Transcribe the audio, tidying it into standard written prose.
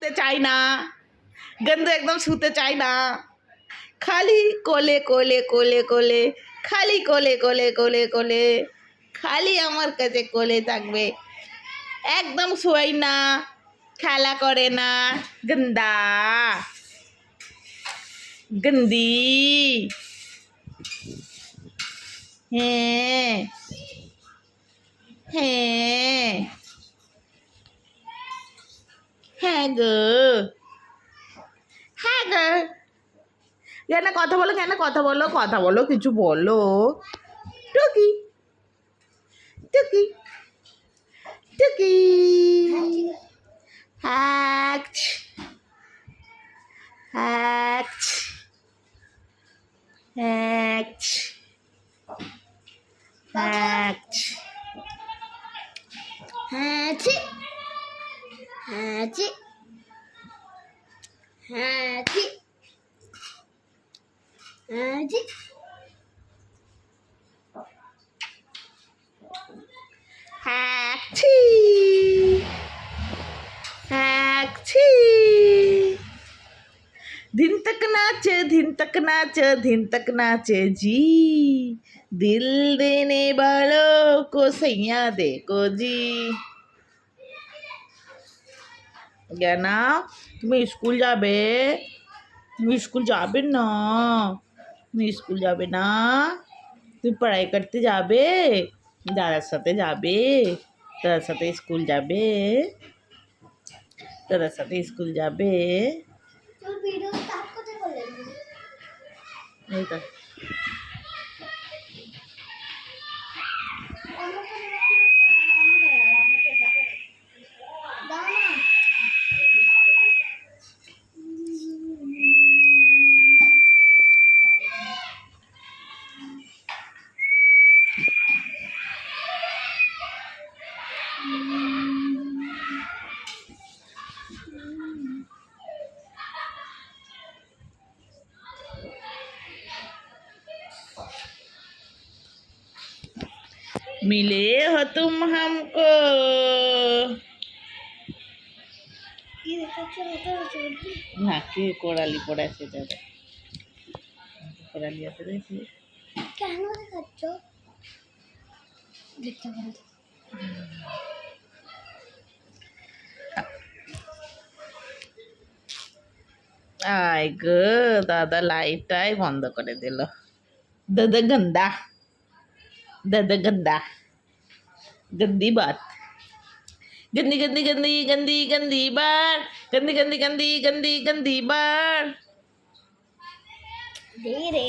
শুতে চাই না, গন্ধু একদম শুতে চাই না, খালি কোলে কোলে কোলে কোলে, খালি কোলে কোলে কোলে কোলে, খালি আমার কাছে কোলে থাকবে, একদম শোয় না, খেলা করে না, গন্দা গন্দি। হ্যাঁ হ্যাঁ হ্যাঁ গো, হ্যাঁ গো, কেন কথা বলো, কেন কথা বলো, কথা বলো, কিছু বলো। টুকি টুকি টুকি, হ্যাচ হ্যাচ হ্যাচ হ্যাচ হ্যাঁ হ্যাঁ হ্যাঁ হ্যাঁ হ্যাচি হ্যাচি। दिन तक नाचे, दिन तक नाचे, दिन तक नाचे जी, दिल देने वालों को सैया देखो जी। জ্ঞানা, তুমি স্কুল যাবে? তুমি স্কুল যাবে না? তুমি স্কুল যাবে না? তুমি পড়াই করতে যাবে? দাদার সাথে যাবে? দাদার সাথে স্কুল যাবে? দাদার সাথে স্কুল যাবে? তোর ভিডিও স্টার্ট করতে বলে এই তো मिले हो तुम हमको। নাকে কোড়ালি পড়েছে যাবে, কোড়ালি আছে দেখি। কেন দেখাচ্ছ? দেখতে পারো। আয় গো, দাদা লাইটটাই বন্ধ করে দিল। দাদা গন্দা, দাদা গন্দা, गंदी बात, गंदी गंदी गंदी गंदी गंदी बात, गंदी गंदी गंदी गंदी गंदी बात। दे रे